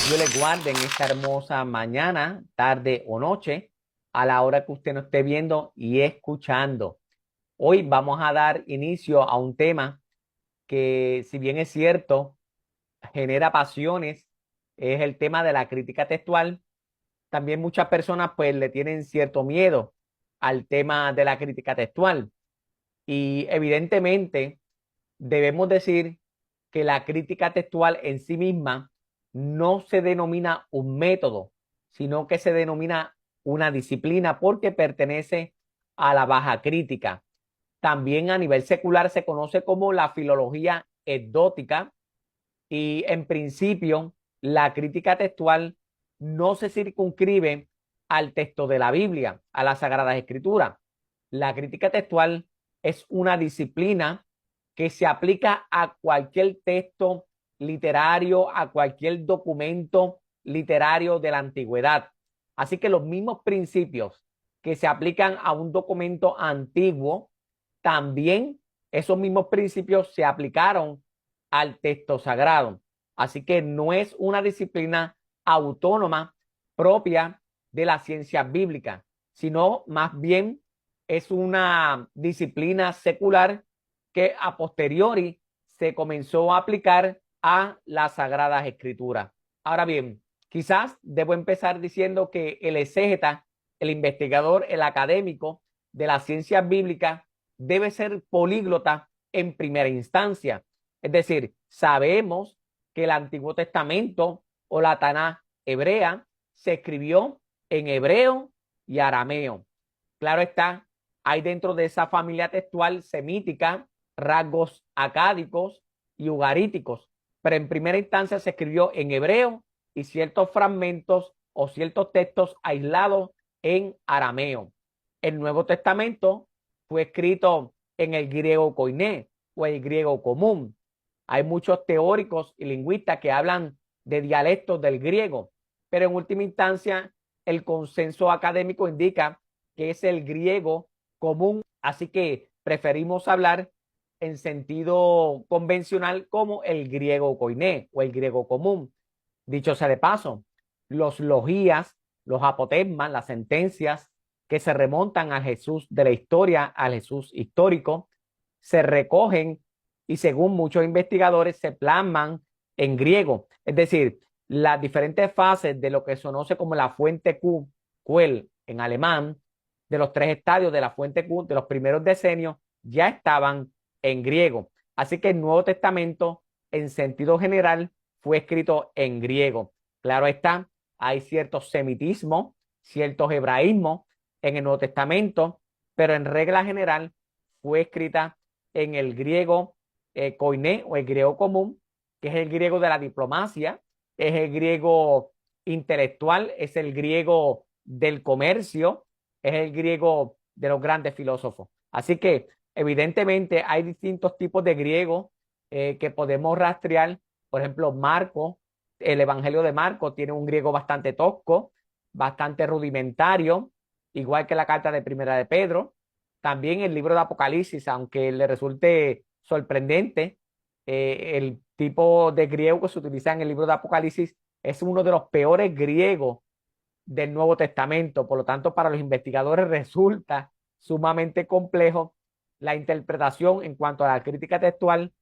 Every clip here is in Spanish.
Dios les guarde en esta hermosa mañana, tarde o noche, a la hora que usted nos esté viendo y escuchando. Hoy vamos a dar inicio a un tema que, si bien es cierto, genera pasiones, es el tema de la crítica textual. También muchas personas pues le tienen cierto miedo al tema de la crítica textual. Y evidentemente debemos decir que la crítica textual en sí misma no se denomina un método, sino que se denomina una disciplina porque pertenece a la baja crítica. También a nivel secular se conoce como la filología exdótica y en principio la crítica textual no se circunscribe al texto de la Biblia, a las Sagradas Escrituras. La crítica textual es una disciplina que se aplica a cualquier texto literario, a cualquier documento literario de la antigüedad. Así que los mismos principios que se aplican a un documento antiguo, también esos mismos principios se aplicaron al texto sagrado. Así que no es una disciplina autónoma propia de la ciencia bíblica, sino más bien es una disciplina secular que a posteriori se comenzó a aplicar a las Sagradas Escrituras. Ahora bien, quizás debo empezar diciendo que el exégeta, el investigador, el académico de la ciencia bíblica debe ser políglota en primera instancia. Es decir, sabemos que el Antiguo Testamento o la Tanaj hebrea se escribió en hebreo y arameo. Claro está, hay dentro de esa familia textual semítica rasgos acádicos y ugaríticos, pero en primera instancia se escribió en hebreo y ciertos fragmentos o ciertos textos aislados en arameo. El Nuevo Testamento fue escrito en el griego koiné o el griego común. Hay muchos teóricos y lingüistas que hablan de dialectos del griego, pero en última instancia el consenso académico indica que es el griego común, así que preferimos hablar en sentido convencional como el griego koiné o el griego común. Dicho sea de paso, los logías, los apotegmas, las sentencias que se remontan a Jesús de la historia, al Jesús histórico, se recogen y según muchos investigadores se plasman en griego. Es decir, las diferentes fases de lo que se conoce como la fuente Q, Quell en alemán, de los tres estadios de la fuente Q, de los primeros decenios, ya estaban en griego. Así que el Nuevo Testamento, en sentido general, fue escrito en griego. Claro está, hay ciertos semitismos, ciertos hebraísmos en el Nuevo Testamento, pero en regla general fue escrita en el griego koiné o el griego común, que es el griego de la diplomacia, es el griego intelectual, es el griego del comercio, es el griego de los grandes filósofos. Así que evidentemente hay distintos tipos de griego que podemos rastrear. Por ejemplo, Marco, el Evangelio de Marco tiene un griego bastante tosco, bastante rudimentario, igual que la carta de Primera de Pedro. También el libro de Apocalipsis, aunque le resulte sorprendente, el tipo de griego que se utiliza en el libro de Apocalipsis es uno de los peores griegos del Nuevo Testamento. Por lo tanto, para los investigadores resulta sumamente complejo la interpretación en cuanto a la crítica textual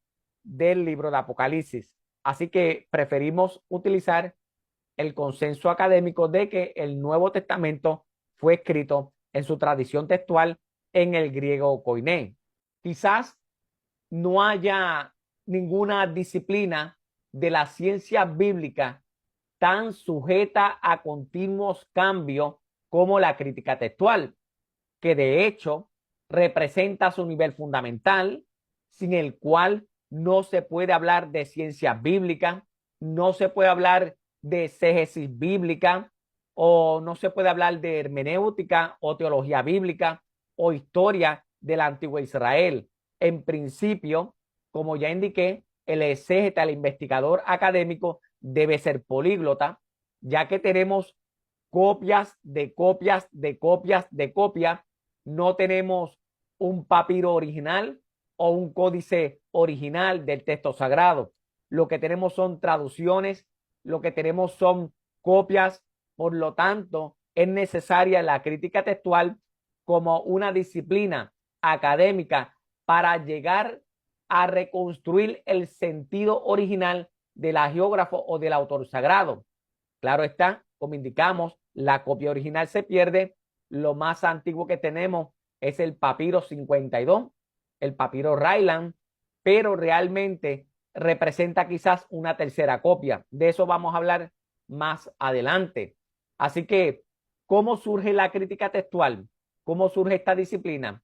del libro de Apocalipsis. Así que preferimos utilizar el consenso académico de que el Nuevo Testamento fue escrito en su tradición textual en el griego koiné. Quizás no haya ninguna disciplina de la ciencia bíblica tan sujeta a continuos cambios como la crítica textual, que de hecho representa su nivel fundamental, sin el cual no se puede hablar de ciencia bíblica, no se puede hablar de exégesis bíblica, o no se puede hablar de hermenéutica o teología bíblica o historia del antiguo Israel. En principio, como ya indiqué, el exégeta, el investigador académico, debe ser políglota, ya que tenemos copias de copias de copias de copias. No tenemos un papiro original o un códice original del texto sagrado. Lo que tenemos son traducciones, lo que tenemos son copias. Por lo tanto, es necesaria la crítica textual como una disciplina académica para llegar a reconstruir el sentido original del hagiógrafo o del autor sagrado. Claro está, como indicamos, la copia original se pierde. Lo más antiguo que tenemos es el papiro 52, el papiro Ryland, pero realmente representa quizás una tercera copia. De eso vamos a hablar más adelante. Así que, ¿cómo surge la crítica textual? ¿Cómo surge esta disciplina?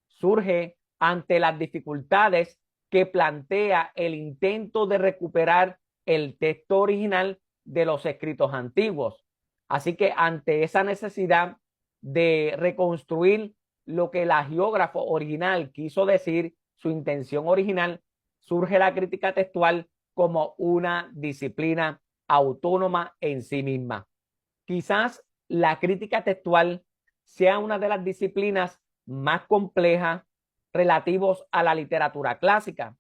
Surge ante las dificultades que plantea el intento de recuperar el texto original de los escritos antiguos. Así que ante esa necesidad de reconstruir lo que el hagiógrafo original quiso decir, su intención original, surge la crítica textual como una disciplina autónoma en sí misma. Quizás la crítica textual sea una de las disciplinas más complejas relativos a la literatura clásica,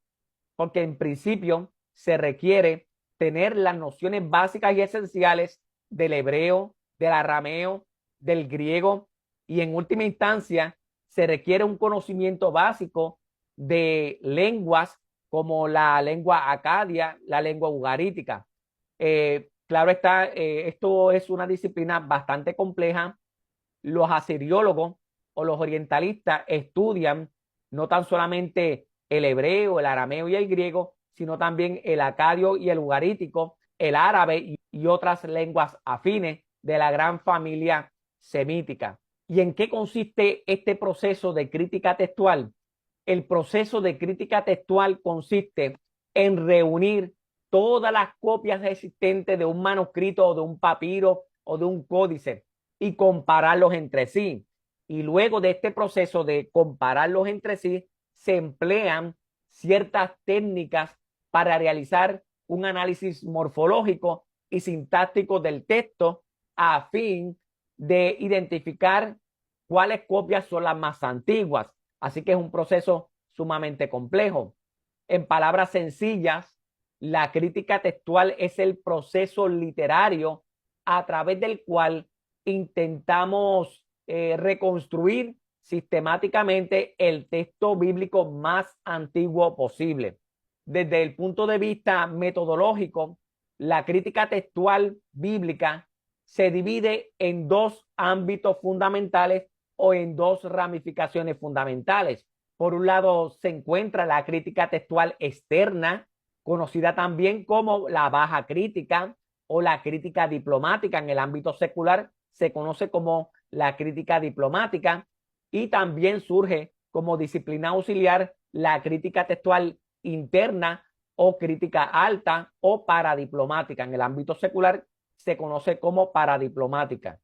porque en principio se requiere tener las nociones básicas y esenciales del hebreo, del arameo, del griego, y en última instancia se requiere un conocimiento básico de lenguas como la lengua acadia, la lengua ugarítica. Claro está, esto es una disciplina bastante compleja. Los asiriólogos o los orientalistas estudian no tan solamente el hebreo, el arameo y el griego, sino también el acadio y el ugarítico, el árabe y otras lenguas afines de la gran familia semítica. ¿Y en qué consiste este proceso de crítica textual? El proceso de crítica textual consiste en reunir todas las copias existentes de un manuscrito o de un papiro o de un códice y compararlos entre sí. Y luego de este proceso de compararlos entre sí, se emplean ciertas técnicas para realizar un análisis morfológico y sintáctico del texto a fin de identificar cuáles copias son las más antiguas. Así que es un proceso sumamente complejo. En palabras sencillas, la crítica textual es el proceso literario a través del cual intentamos reconstruir sistemáticamente el texto bíblico más antiguo posible. Desde el punto de vista metodológico, la crítica textual bíblica se divide en dos ámbitos fundamentales o en dos ramificaciones fundamentales. Por un lado se encuentra la crítica textual externa, conocida también como la baja crítica o la crítica diplomática. En el ámbito secular se conoce como la crítica diplomática, y también surge como disciplina auxiliar la crítica textual interna o crítica alta o paradiplomática. En el ámbito secular se conoce como paradiplomática.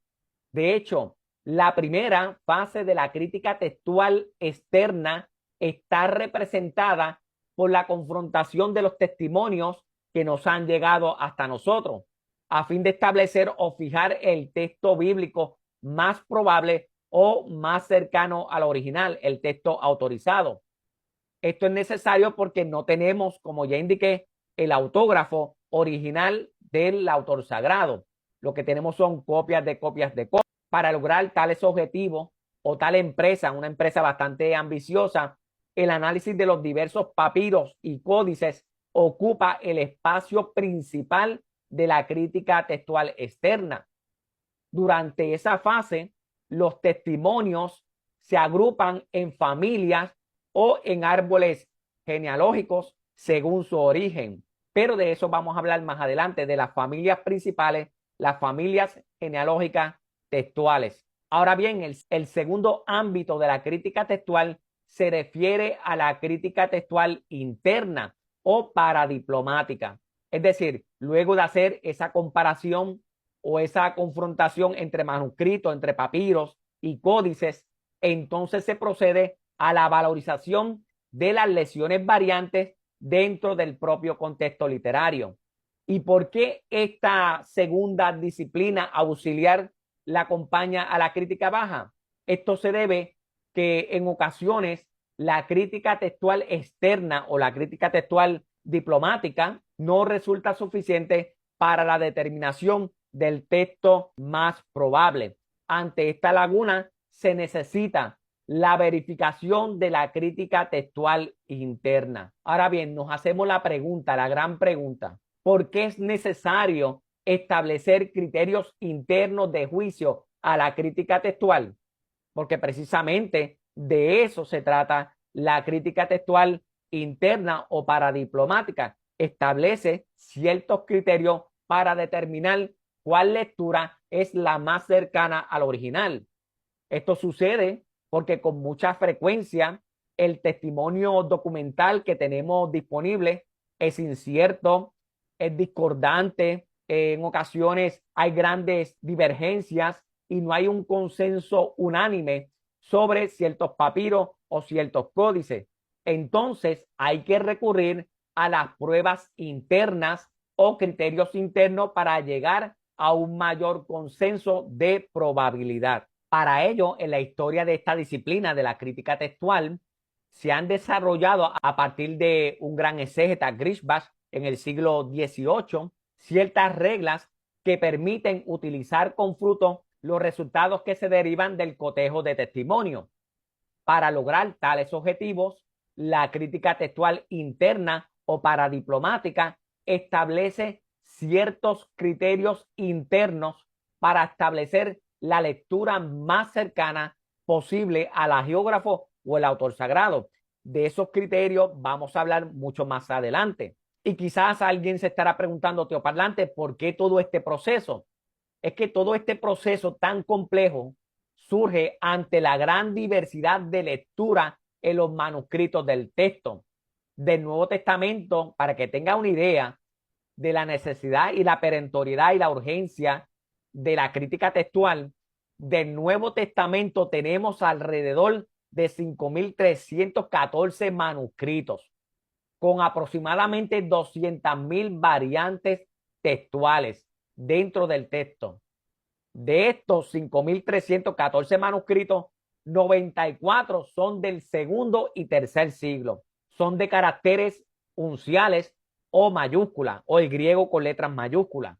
De hecho, la primera fase de la crítica textual externa está representada por la confrontación de los testimonios que nos han llegado hasta nosotros, a fin de establecer o fijar el texto bíblico más probable o más cercano al original, el texto autorizado. Esto es necesario porque no tenemos, como ya indiqué, el autógrafo original del autor sagrado. Lo que tenemos son copias de copias de copias. Para lograr tales objetivos o tal empresa, una empresa bastante ambiciosa, el análisis de los diversos papiros y códices ocupa el espacio principal de la crítica textual externa. Durante esa fase, los testimonios se agrupan en familias o en árboles genealógicos según su origen. Pero de eso vamos a hablar más adelante, de las familias principales, las familias genealógicas textuales. Ahora bien, el segundo ámbito de la crítica textual se refiere a la crítica textual interna o paradiplomática. Es decir, luego de hacer esa comparación o esa confrontación entre manuscritos, entre papiros y códices, entonces se procede a la valorización de las lesiones variantes dentro del propio contexto literario. ¿Y por qué esta segunda disciplina auxiliar la acompaña a la crítica baja? Esto se debe que en ocasiones la crítica textual externa o la crítica textual diplomática no resulta suficiente para la determinación del texto más probable. Ante esta laguna se necesita la verificación de la crítica textual interna. Ahora bien, nos hacemos la pregunta, la gran pregunta, ¿por qué es necesario establecer criterios internos de juicio a la crítica textual? Porque precisamente de eso se trata la crítica textual interna o paradiplomática. Establece ciertos criterios para determinar cuál lectura es la más cercana al original. Esto sucede porque con mucha frecuencia el testimonio documental que tenemos disponible es incierto, es discordante, en ocasiones hay grandes divergencias y no hay un consenso unánime sobre ciertos papiros o ciertos códices. Entonces hay que recurrir a las pruebas internas o criterios internos para llegar a un mayor consenso de probabilidad. Para ello, en la historia de esta disciplina de la crítica textual, se han desarrollado a partir de un gran exégeta, Griesbach, en el siglo XVIII, ciertas reglas que permiten utilizar con fruto los resultados que se derivan del cotejo de testimonio. Para lograr tales objetivos, la crítica textual interna o paradiplomática establece ciertos criterios internos para establecer la lectura más cercana posible al hagiógrafo o el autor sagrado. De esos criterios vamos a hablar mucho más adelante. Y quizás alguien se estará preguntando, Teoparlante, ¿por qué todo este proceso? Es que todo este proceso tan complejo surge ante la gran diversidad de lectura en los manuscritos del texto del Nuevo Testamento. Para que tenga una idea de la necesidad y la perentoriedad y la urgencia de la crítica textual, del Nuevo Testamento tenemos alrededor de 5.314 manuscritos, con aproximadamente 200.000 variantes textuales dentro del texto. De estos 5.314 manuscritos, 94 son del segundo y tercer siglo. Son de caracteres unciales o mayúsculas, o el griego con letras mayúsculas.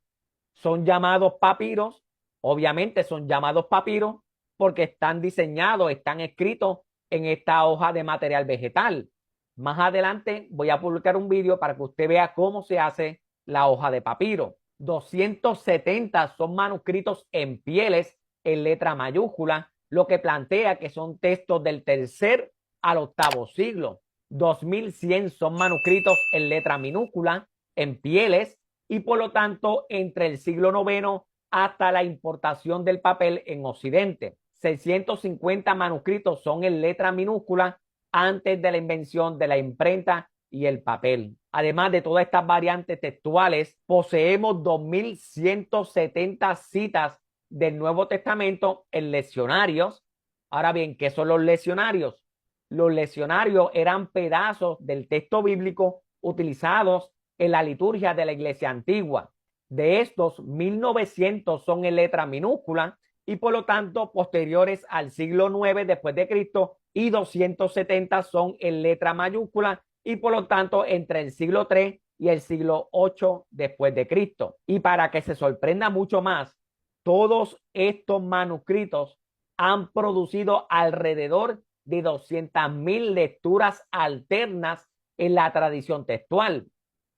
Son llamados papiros, obviamente son llamados papiros porque están diseñados, están escritos en esta hoja de material vegetal. Más adelante voy a publicar un vídeo para que usted vea cómo se hace la hoja de papiro. 270 son manuscritos en pieles en letra mayúscula, lo que plantea que son textos del tercer al octavo siglo. 2100 son manuscritos en letra minúscula, en pieles, y por lo tanto entre el siglo IX hasta la importación del papel en Occidente. 650 manuscritos son en letra minúscula antes de la invención de la imprenta y el papel. Además de todas estas variantes textuales, poseemos 2.170 citas del Nuevo Testamento en leccionarios. Ahora bien, ¿qué son los leccionarios? Los leccionarios eran pedazos del texto bíblico utilizados en la liturgia de la Iglesia antigua. De estos, 1.900 son en letra minúscula y por lo tanto posteriores al siglo IX después de Cristo, y 270 son en letra mayúscula y por lo tanto entre el siglo III y el siglo VIII después de Cristo. Y para que se sorprenda mucho más, todos estos manuscritos han producido alrededor de 200.000 lecturas alternas en la tradición textual.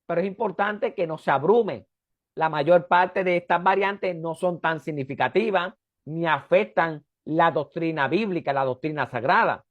Pero es importante que no se abrume. La mayor parte de estas variantes no son tan significativas ni afectan la doctrina bíblica, la doctrina sagrada.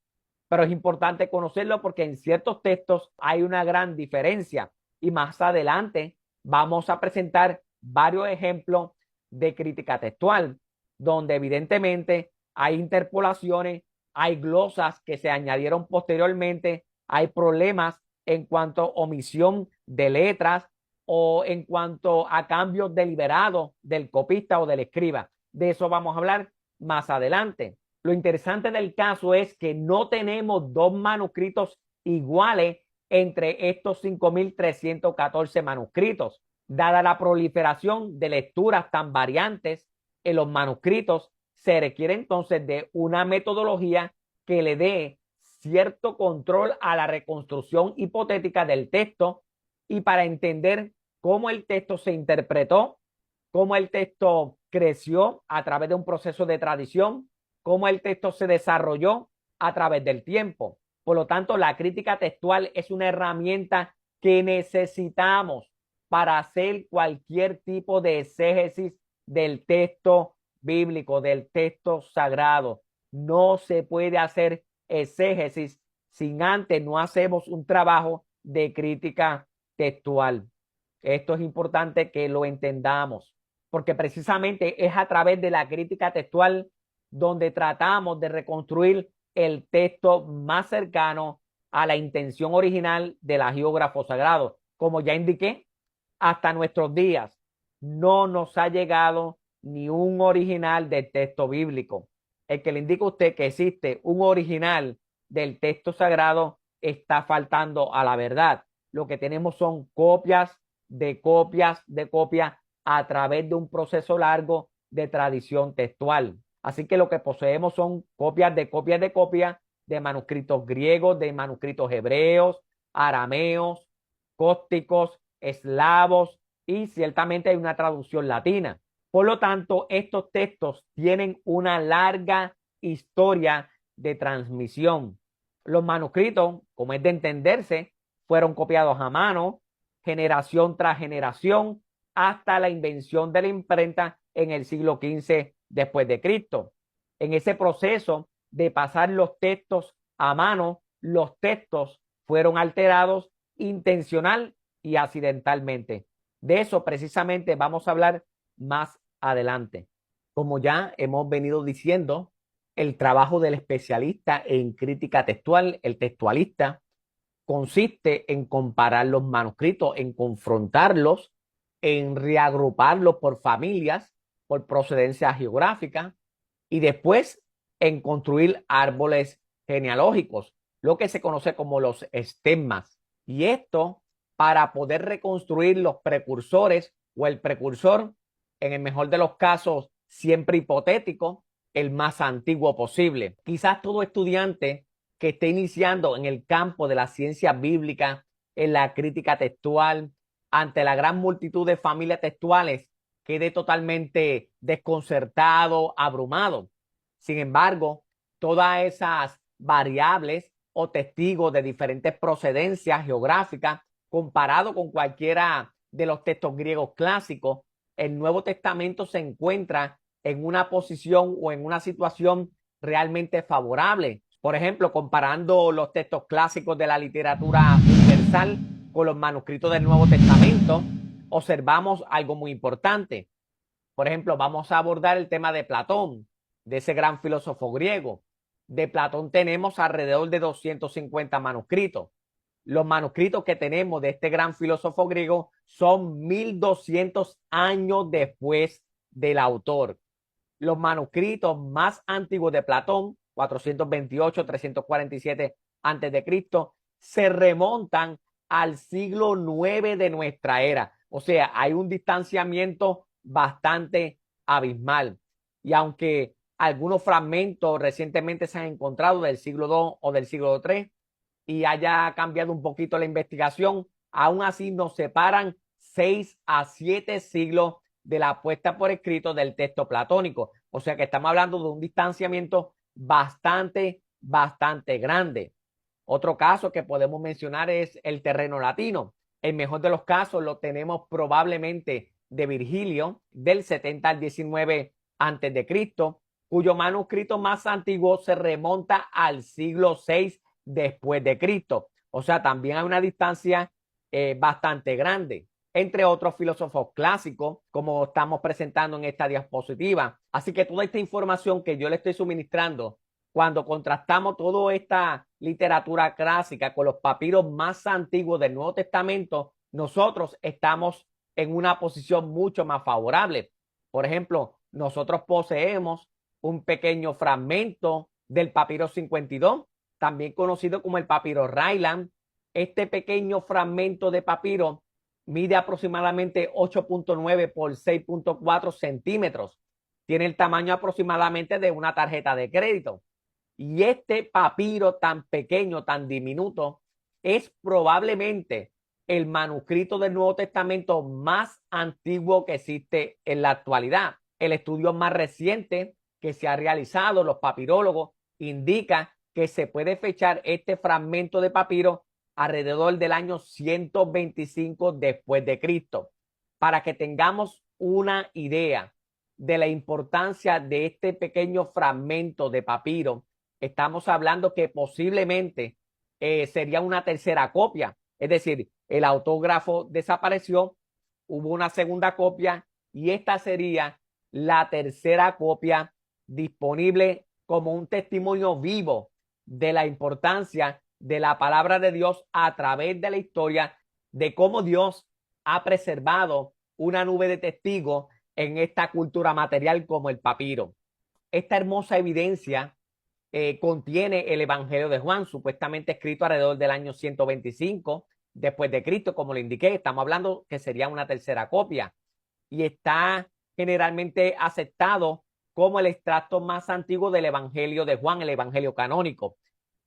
Pero es importante conocerlo porque en ciertos textos hay una gran diferencia. Y más adelante vamos a presentar varios ejemplos de crítica textual, donde evidentemente hay interpolaciones, hay glosas que se añadieron posteriormente, hay problemas en cuanto a omisión de letras o en cuanto a cambios deliberados del copista o del escriba. De eso vamos a hablar más adelante. Lo interesante del caso es que no tenemos dos manuscritos iguales entre estos 5.314 manuscritos. Dada la proliferación de lecturas tan variantes en los manuscritos, se requiere entonces de una metodología que le dé cierto control a la reconstrucción hipotética del texto y para entender cómo el texto se interpretó, cómo el texto creció a través de un proceso de tradición, cómo el texto se desarrolló a través del tiempo. Por lo tanto, la crítica textual es una herramienta que necesitamos para hacer cualquier tipo de exégesis del texto bíblico, del texto sagrado. No se puede hacer exégesis sin antes no hacemos un trabajo de crítica textual. Esto es importante que lo entendamos, porque precisamente es a través de la crítica textual donde tratamos de reconstruir el texto más cercano a la intención original del agiógrafo sagrado. Como ya indiqué, hasta nuestros días no nos ha llegado ni un original del texto bíblico. El que le indica a usted que existe un original del texto sagrado está faltando a la verdad. Lo que tenemos son copias de copias de copias a través de un proceso largo de tradición textual. Así que lo que poseemos son copias de copias de copias de manuscritos griegos, de manuscritos hebreos, arameos, cópticos, eslavos y ciertamente hay una traducción latina. Por lo tanto, estos textos tienen una larga historia de transmisión. Los manuscritos, como es de entenderse, fueron copiados a mano, generación tras generación, hasta la invención de la imprenta en el siglo XV después de Cristo. En ese proceso de pasar los textos a mano, los textos fueron alterados intencional y accidentalmente. De eso precisamente vamos a hablar más adelante. Como ya hemos venido diciendo, el trabajo del especialista en crítica textual, el textualista, consiste en comparar los manuscritos, en confrontarlos, en reagruparlos por familias, por procedencia geográfica y después en construir árboles genealógicos, lo que se conoce como los estigmas. Y esto para poder reconstruir los precursores o el precursor, en el mejor de los casos, siempre hipotético, el más antiguo posible. Quizás todo estudiante que esté iniciando en el campo de la ciencia bíblica, en la crítica textual, ante la gran multitud de familias textuales, quede totalmente desconcertado, abrumado. Sin embargo, todas esas variables o testigos de diferentes procedencias geográficas, comparado con cualquiera de los textos griegos clásicos, el Nuevo Testamento se encuentra en una posición o en una situación realmente favorable. Por ejemplo, comparando los textos clásicos de la literatura universal con los manuscritos del Nuevo Testamento, observamos algo muy importante. Por ejemplo, vamos a abordar el tema de Platón, de ese gran filósofo griego. De Platón tenemos alrededor de 250 manuscritos. Los manuscritos que tenemos de este gran filósofo griego son 1200 años después del autor. Los manuscritos más antiguos de Platón, 428, 347 antes de Cristo, se remontan al siglo IX de nuestra era. O sea, hay un distanciamiento bastante abismal. Y aunque algunos fragmentos recientemente se han encontrado del siglo II o del siglo III y haya cambiado un poquito la investigación, aún así nos separan 6 a 7 siglos de la puesta por escrito del texto platónico. O sea que estamos hablando de un distanciamiento bastante grande. Otro caso que podemos mencionar es el terreno latino. El mejor de los casos lo tenemos probablemente de Virgilio, del 70 al 19 antes de Cristo, cuyo manuscrito más antiguo se remonta al siglo VI después de Cristo. O sea, también hay una distancia bastante grande, entre otros filósofos clásicos, como estamos presentando en esta diapositiva. Así que toda esta información que yo le estoy suministrando, cuando contrastamos toda esta literatura clásica con los papiros más antiguos del Nuevo Testamento, nosotros estamos en una posición mucho más favorable. Por ejemplo, nosotros poseemos un pequeño fragmento del papiro 52, también conocido como el papiro Ryland. Este pequeño fragmento de papiro mide aproximadamente 8.9 por 6.4 centímetros. Tiene el tamaño aproximadamente de una tarjeta de crédito. Y este papiro tan pequeño, tan diminuto, es probablemente el manuscrito del Nuevo Testamento más antiguo que existe en la actualidad. El estudio más reciente que se ha realizado, los papirólogos, indica que se puede fechar este fragmento de papiro alrededor del año 125 después de Cristo. Para que tengamos una idea de la importancia de este pequeño fragmento de papiro, estamos hablando que posiblemente sería una tercera copia. Es decir, el autógrafo desapareció, hubo una segunda copia y esta sería la tercera copia disponible como un testimonio vivo de la importancia de la palabra de Dios a través de la historia, de cómo Dios ha preservado una nube de testigos en esta cultura material como el papiro. Esta hermosa evidencia contiene el Evangelio de Juan, supuestamente escrito alrededor del año 125 después de Cristo, como le indiqué. Estamos hablando que sería una tercera copia y está generalmente aceptado como el extracto más antiguo del Evangelio de Juan, el Evangelio canónico.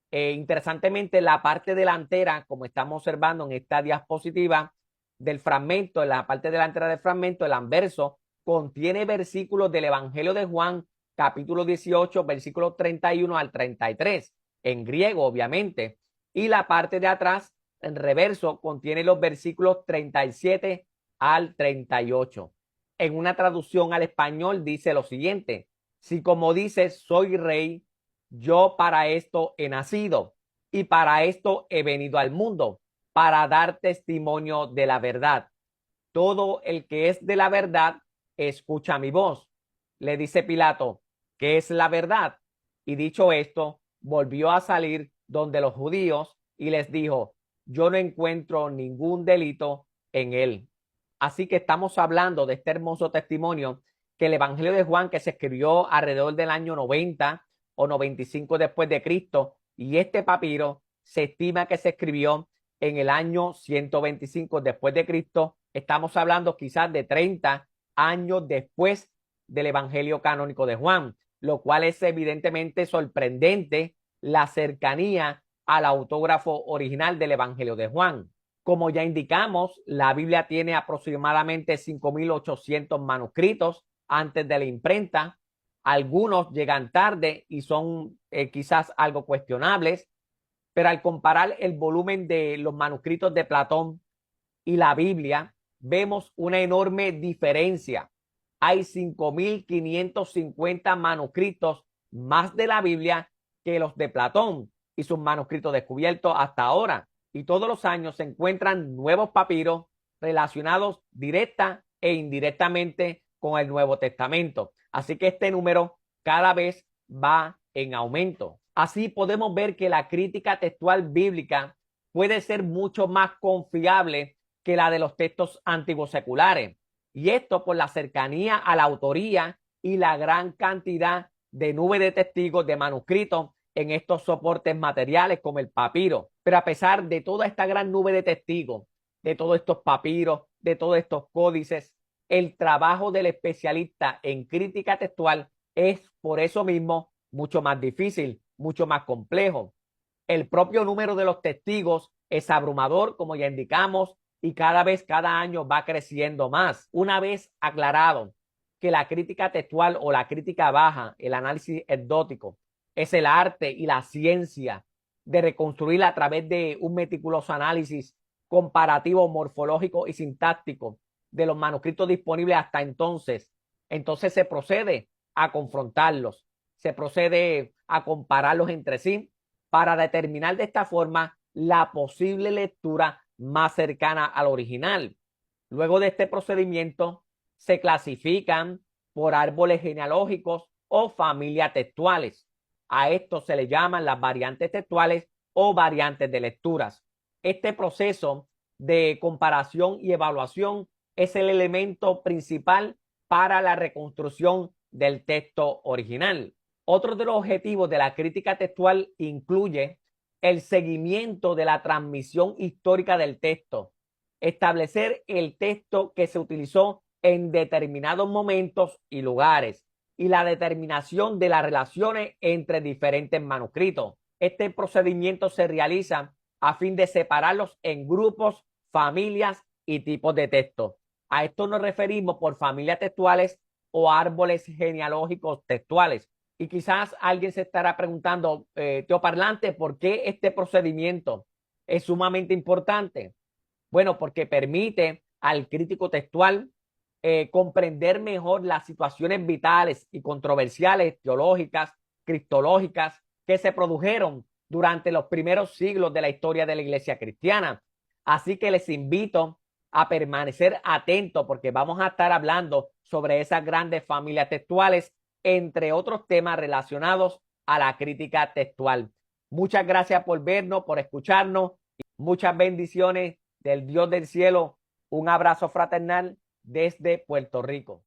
Interesantemente, la parte delantera, como estamos observando en esta diapositiva del fragmento, en la parte delantera del fragmento, el anverso, contiene versículos del Evangelio de Juan, capítulo 18, versículos 31 al 33, en griego, obviamente. Y la parte de atrás, en reverso, contiene los versículos 37 al 38. En una traducción al español dice lo siguiente: si como dices, soy rey, yo para esto he nacido y para esto he venido al mundo, para dar testimonio de la verdad. Todo el que es de la verdad, escucha mi voz. Le dice Pilato, ¿qué es la verdad? Y dicho esto, volvió a salir donde los judíos y les dijo, yo no encuentro ningún delito en él. Así que estamos hablando de este hermoso testimonio que el Evangelio de Juan, que se escribió alrededor del año 90 o 95 después de Cristo, y este papiro se estima que se escribió en el año 125 después de Cristo. Estamos hablando quizás de 30 años después del Evangelio canónico de Juan, lo cual es evidentemente sorprendente la cercanía al autógrafo original del Evangelio de Juan. Como ya indicamos, la Biblia tiene aproximadamente 5.800 manuscritos antes de la imprenta. Algunos llegan tarde y son quizás algo cuestionables, pero al comparar el volumen de los manuscritos de Platón y la Biblia, vemos una enorme diferencia. Hay 5.550 manuscritos más de la Biblia que los de Platón y sus manuscritos descubiertos hasta ahora. Y todos los años se encuentran nuevos papiros relacionados directa e indirectamente con el Nuevo Testamento. Así que este número cada vez va en aumento. Así podemos ver que la crítica textual bíblica puede ser mucho más confiable que la de los textos antiguos seculares. Y esto por la cercanía a la autoría y la gran cantidad de nube de testigos de manuscritos en estos soportes materiales como el papiro. Pero a pesar de toda esta gran nube de testigos, de todos estos papiros, de todos estos códices, el trabajo del especialista en crítica textual es por eso mismo mucho más difícil, mucho más complejo. El propio número de los testigos es abrumador, como ya indicamos, y cada año va creciendo más. Una vez aclarado que la crítica textual o la crítica baja, el análisis endótico, es el arte y la ciencia de reconstruir a través de un meticuloso análisis comparativo, morfológico y sintáctico de los manuscritos disponibles hasta entonces se procede a confrontarlos, se procede a compararlos entre sí para determinar de esta forma la posible lectura más cercana al original. Luego de este procedimiento se clasifican por árboles genealógicos o familias textuales. A esto se le llaman las variantes textuales o variantes de lecturas. Este proceso de comparación y evaluación es el elemento principal para la reconstrucción del texto original. Otro de los objetivos de la crítica textual incluye el seguimiento de la transmisión histórica del texto, establecer el texto que se utilizó en determinados momentos y lugares, y la determinación de las relaciones entre diferentes manuscritos. Este procedimiento se realiza a fin de separarlos en grupos, familias y tipos de texto. A esto nos referimos por familias textuales o árboles genealógicos textuales. Y quizás alguien se estará preguntando, Teoparlante, ¿por qué este procedimiento es sumamente importante? Bueno, porque permite al crítico textual comprender mejor las situaciones vitales y controversiales teológicas, cristológicas que se produjeron durante los primeros siglos de la historia de la iglesia cristiana. Así que les invito a permanecer atentos porque vamos a estar hablando sobre esas grandes familias textuales, entre otros temas relacionados a la crítica textual. Muchas gracias por vernos, por escucharnos. Muchas bendiciones del Dios del cielo. Un abrazo fraternal desde Puerto Rico.